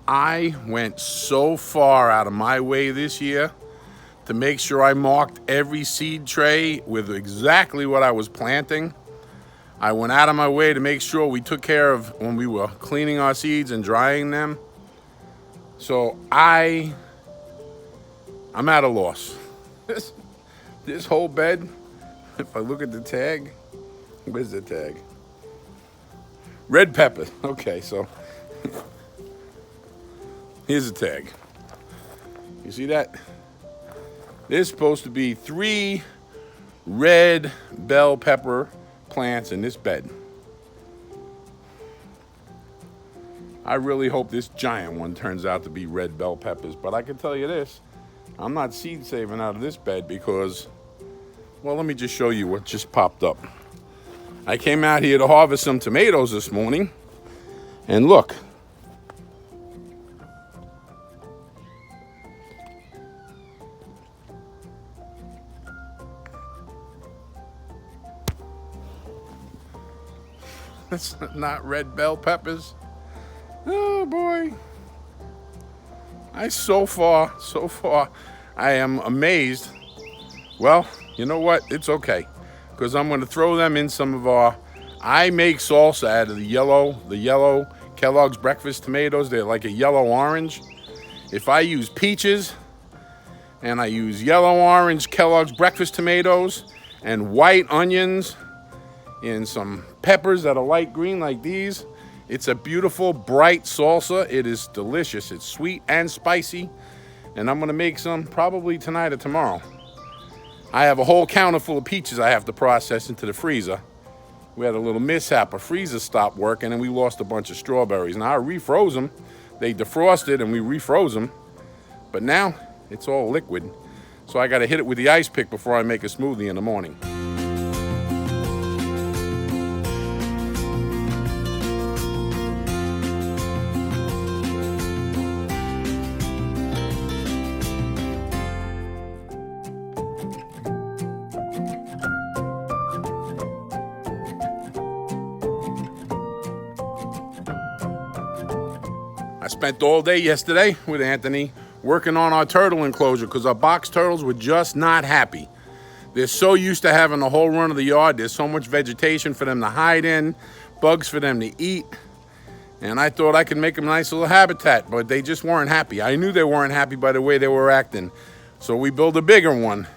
I went so far out of my way this year to make sure I marked every seed tray with exactly what I was planting. I went out of my way to make sure we took care of when we were cleaning our seeds and drying them. So I'm at a loss. This whole bed, if I look at the tag, where's the tag? Red pepper. Okay, so here's the tag. You see that? There's supposed to be 3 red bell pepper plants in this bed. I really hope this giant one turns out to be red bell peppers, but I can tell you this, I'm not seed saving out of this bed because, well, let me just show you what just popped up. I came out here to harvest some tomatoes this morning, and look. That's not red bell peppers. Oh boy. So far, I am amazed. Well, you know what? It's okay. Because I'm going to throw them in some of I make salsa out of the yellow Kellogg's breakfast tomatoes. They're like a yellow orange. If I use peaches and I use yellow orange Kellogg's breakfast tomatoes and white onions and some peppers that are light green like these, it's a beautiful bright salsa. It is delicious. It's sweet and spicy. And I'm going to make some probably tonight or tomorrow. I have a whole counter full of peaches I have to process into the freezer. We had a little mishap. A freezer stopped working and we lost a bunch of strawberries. Now I refroze them. They defrosted and we refroze them. But now it's all liquid. So I got to hit it with the ice pick before I make a smoothie in the morning. I spent all day yesterday with Anthony working on our turtle enclosure because our box turtles were just not happy. They're so used to having the whole run of the yard. There's so much vegetation for them to hide in, bugs for them to eat. And I thought I could make them a nice little habitat, but they just weren't happy. I knew they weren't happy by the way they were acting. So we built a bigger one.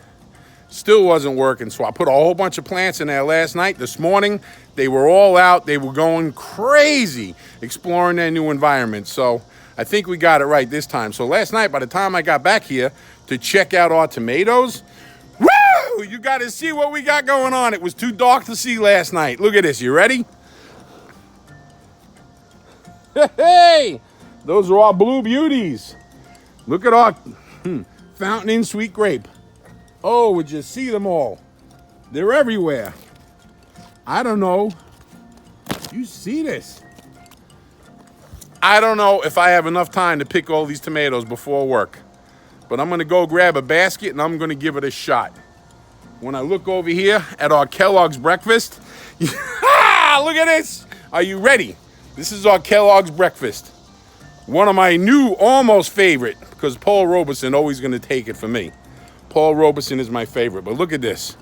Still wasn't working, so I put a whole bunch of plants in there last night. This morning, they were all out. They were going crazy exploring their new environment. So I think we got it right this time. So last night, by the time I got back here to check out our tomatoes, woo! You got to see what we got going on. It was too dark to see last night. Look at this. You ready? Hey! Those are our blue beauties. Look at our Fountain Inn Sweet Grape. Oh, would you see them all? They're everywhere. I don't know. You see this? I don't know if I have enough time to pick all these tomatoes before work. But I'm going to go grab a basket and I'm going to give it a shot. When I look over here at our Kellogg's breakfast, look at this. Are you ready? This is our Kellogg's breakfast. One of my new almost favorite, because Paul Robeson always going to take it for me. Paul Robeson is my favorite, but look at this.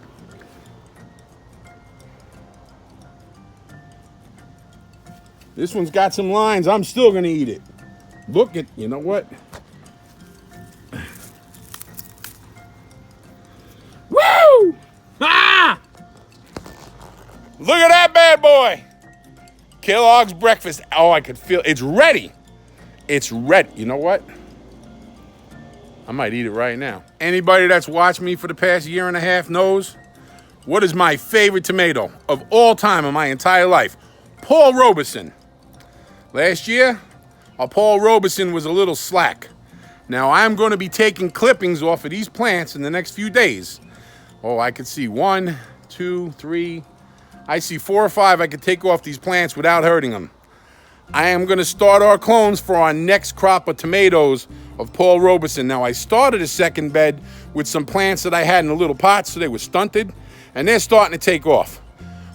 This one's got some lines. I'm still going to eat it. Look at, you know what? Woo! Ah! Look at that bad boy. Kellogg's breakfast. Oh, I could feel it's ready. It's ready. You know what? I might eat it right now. Anybody that's watched me for the past year and a half knows what is my favorite tomato of all time in my entire life. Paul Robeson. Last year, our Paul Robeson was a little slack. Now I'm going to be taking clippings off of these plants in the next few days. Oh, I could see 1, 2, 3. I see 4 or 5 I could take off these plants without hurting them. I am going to start our clones for our next crop of tomatoes of Paul Robeson. Now, I started a second bed with some plants that I had in a little pot, so they were stunted, and they're starting to take off.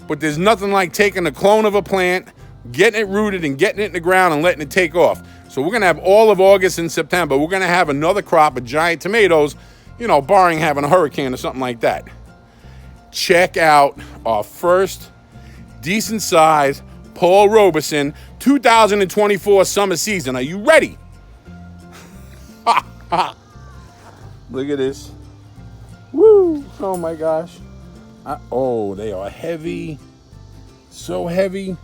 But there's nothing like taking a clone of a plant, getting it rooted and getting it in the ground and letting it take off. So we're going to have all of August and September. We're going to have another crop of giant tomatoes, you know, barring having a hurricane or something like that. Check out our first decent size Paul Robeson 2024 summer season. Are you ready? Look at this. Woo! Oh my gosh. Oh, they are heavy. So heavy.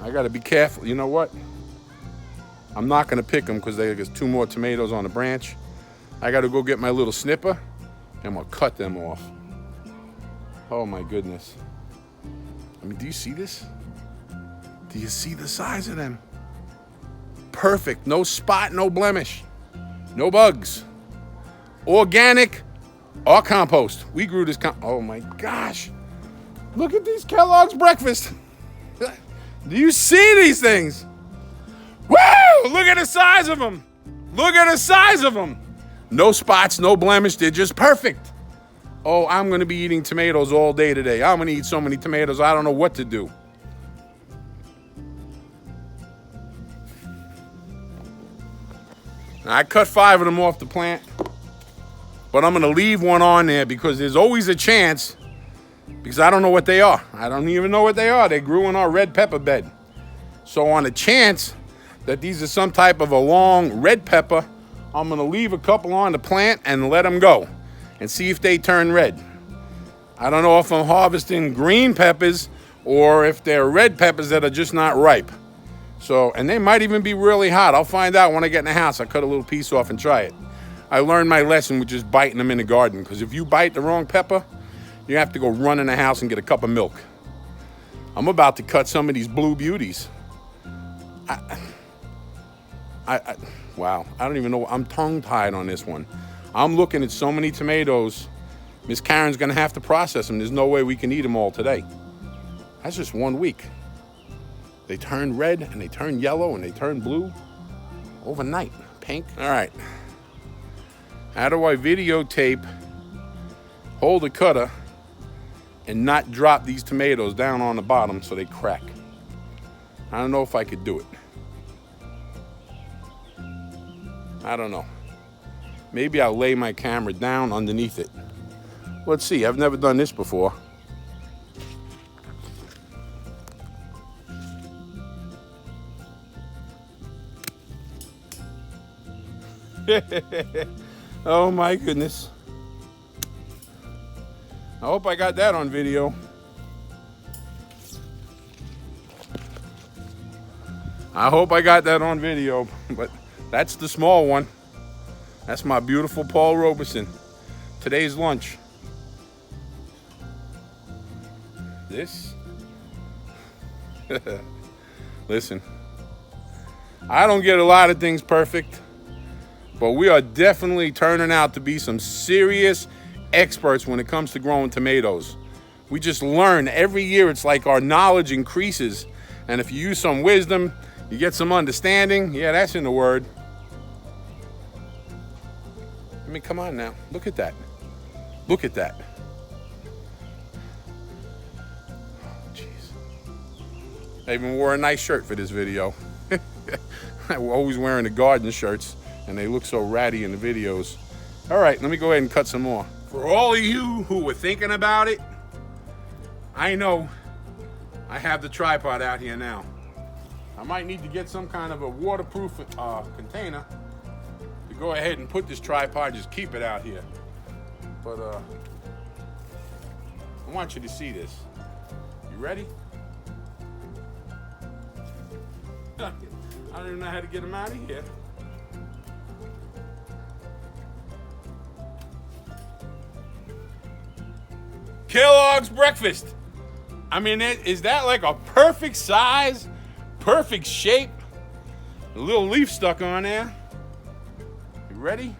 I gotta be careful. You know what? I'm not gonna pick them because there's 2 more tomatoes on the branch. I gotta go get my little snipper and I'm gonna cut them off. Oh my goodness. I mean, do you see this? Do you see the size of them? Perfect. No spot, no blemish. No bugs. Organic or compost. We grew this oh my gosh. Look at these Kellogg's breakfast. Do you see these things? Woo! Look at the size of them. Look at the size of them. No spots, no blemish. They're just perfect. Oh, I'm going to be eating tomatoes all day today. I'm going to eat so many tomatoes, I don't know what to do. Now, I cut 5 of them off the plant, but I'm going to leave one on there because there's always a chance, because I don't know what they are. I don't even know what they are. They grew in our red pepper bed. So on a chance that these are some type of a long red pepper, I'm going to leave a couple on the plant and let them go and see if they turn red. I don't know if I'm harvesting green peppers or if they're red peppers that are just not ripe. So, and they might even be really hot. I'll find out when I get in the house. I cut a little piece off and try it. I learned my lesson with just biting them in the garden, because if you bite the wrong pepper, you have to go run in the house and get a cup of milk. I'm about to cut some of these blue beauties. Wow, I don't even know. I'm tongue-tied on this one. I'm looking at so many tomatoes. Miss Karen's gonna have to process them. There's no way we can eat them all today. That's just 1 week. They turn red and they turn yellow and they turn blue overnight. Pink. All right. How do I videotape, hold a cutter, and not drop these tomatoes down on the bottom so they crack? I don't know if I could do it. I don't know. Maybe I'll lay my camera down underneath it. Let's see. I've never done this before. Oh my goodness. I hope I got that on video. I hope I got that on video, but that's the small one. That's my beautiful Paul Robeson. Today's lunch. This. Listen, I don't get a lot of things perfect, but we are definitely turning out to be some serious experts when it comes to growing tomatoes. We just learn every year. It's like our knowledge increases. And if you use some wisdom, you get some understanding. Yeah, that's in the word. I mean, come on now. Look at that. Look at that. Jeez. I even wore a nice shirt for this video. I'm always wearing the garden shirts, and they look so ratty in the videos. All right, let me go ahead and cut some more. For all of you who were thinking about it, I know I have the tripod out here now. I might need to get some kind of a waterproof container to go ahead and put this tripod, just keep it out here. But I want you to see this. You ready? I don't even know how to get them out of here. Kellogg's breakfast. I mean, is that like a perfect size, perfect shape? A little leaf stuck on there. You ready?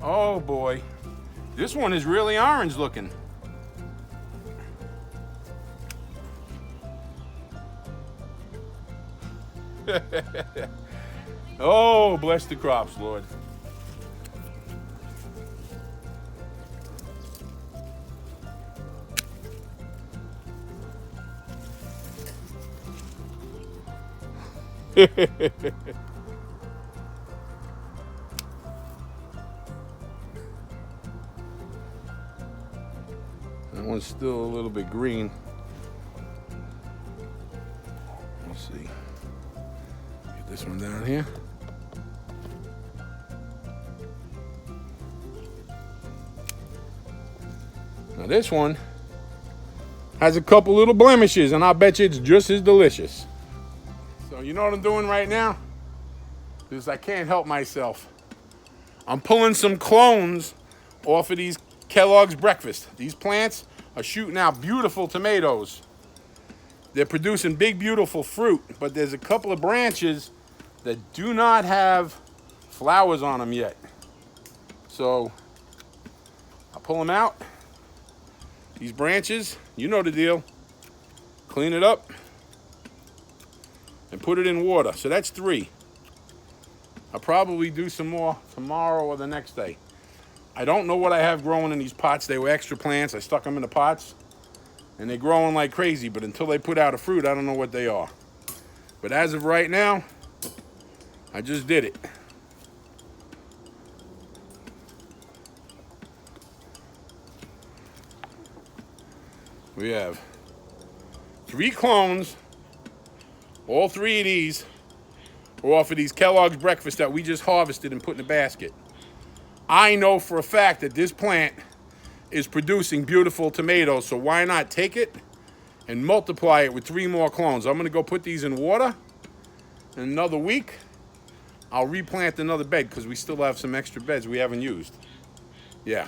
Oh boy. This one is really orange looking. Oh, bless the crops, Lord. That one's still a little bit green. Let's see. Get this one down here. Now this one has a couple little blemishes, and I bet you it's just as delicious. So you know what I'm doing right now? Because I can't help myself. I'm pulling some clones off of these Kellogg's breakfast. These plants are shooting out beautiful tomatoes. They're producing big, beautiful fruit, but there's a couple of branches that do not have flowers on them yet. So I pull them out. These branches, you know the deal. Clean it up and put it in water. So that's 3. I'll probably do some more tomorrow or the next day. I don't know what I have growing in these pots. They were extra plants. I stuck them in the pots and they're growing like crazy, but until they put out a fruit, I don't know what they are. But as of right now, I just did it. We have 3 clones. All 3 of these are off of these Kellogg's breakfast that we just harvested and put in a basket. I know for a fact that this plant is producing beautiful tomatoes, so why not take it and multiply it with 3 more clones? I'm gonna go put these in water. In another week, I'll replant another bed because we still have some extra beds we haven't used. Yeah.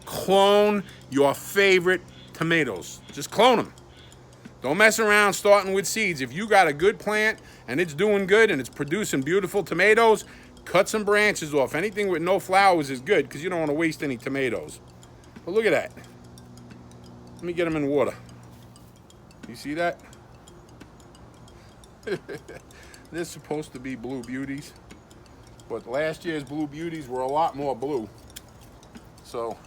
Clone your favorite tomatoes. Just clone them. Don't mess around starting with seeds. If you got a good plant and it's doing good and it's producing beautiful tomatoes, cut some branches off. Anything with no flowers is good because you don't want to waste any tomatoes. But look at that. Let me get them in water. You see that? They're supposed to be blue beauties, but last year's blue beauties were a lot more blue. So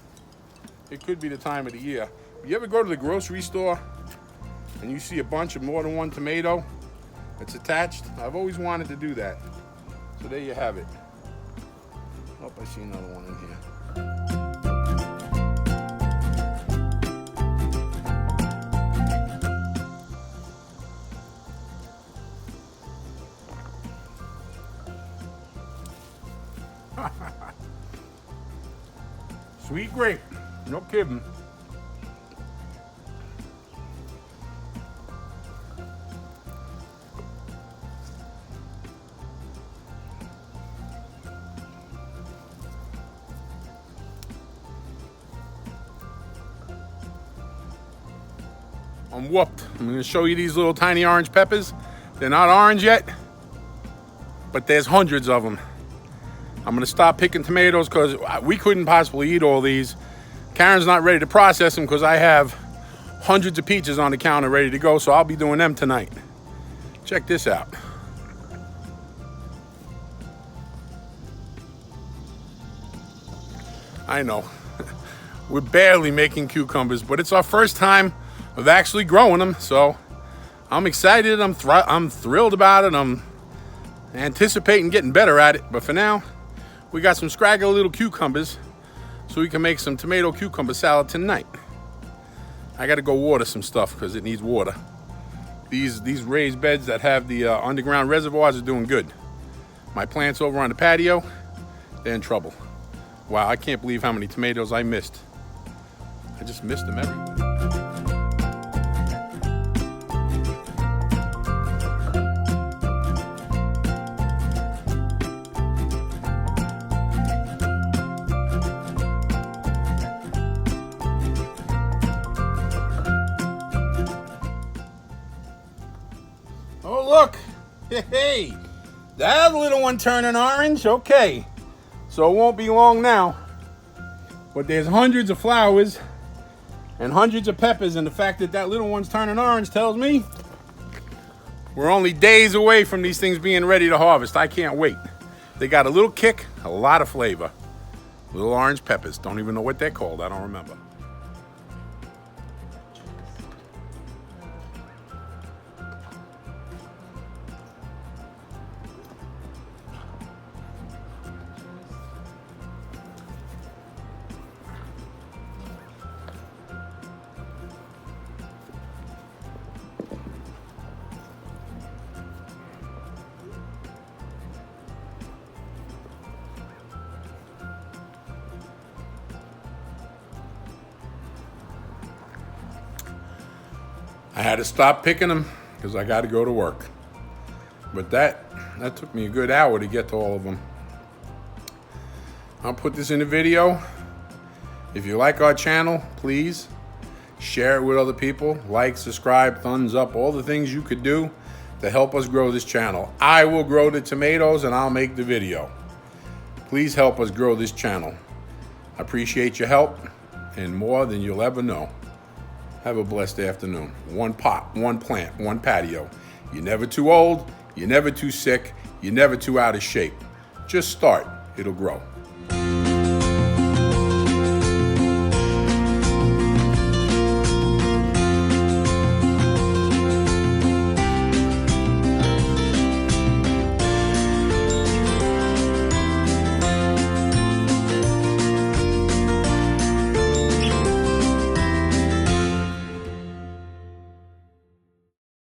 it could be the time of the year. You ever go to the grocery store and you see a bunch of more than one tomato that's attached? I've always wanted to do that. So there you have it. Oh, I see another one in here. Sweet grape, no kidding. I'm whooped. I'm gonna show you these little tiny orange peppers. They're not orange yet, but there's hundreds of them. I'm gonna stop picking tomatoes because we couldn't possibly eat all these. Karen's not ready to process them because I have hundreds of peaches on the counter ready to go, so I'll be doing them tonight. Check this out. I know, we're barely making cucumbers, but it's our first time of actually growing them, so I'm excited. I'm thrilled about it. I'm anticipating getting better at it, but for now, we got some scraggly little cucumbers, so we can make some tomato cucumber salad tonight. I got to go water some stuff because it needs water. These raised beds that have the underground reservoirs are doing good. My plants over on the patio, they're in trouble. Wow, I can't believe how many tomatoes I missed. I just missed them everywhere. Oh, look. Hey, that little one turning orange. Okay, so it won't be long now. But there's hundreds of flowers and hundreds of peppers, and the fact that that little one's turning orange tells me we're only days away from these things being ready to harvest. I can't wait. They got a little kick, a lot of flavor. Little orange peppers. Don't even know what they're called. I don't remember. had to stop picking them because I got to go to work. But that took me a good hour to get to all of them. I'll put this in the video. If you like our channel, please share it with other people. Like, subscribe, thumbs up, all the things you could do to help us grow this channel. I will grow the tomatoes and I'll make the video. Please help us grow this channel. I appreciate your help and more than you'll ever know. Have a blessed afternoon. One pot, one plant, one patio. You're never too old, you're never too sick, you're never too out of shape. Just start, it'll grow.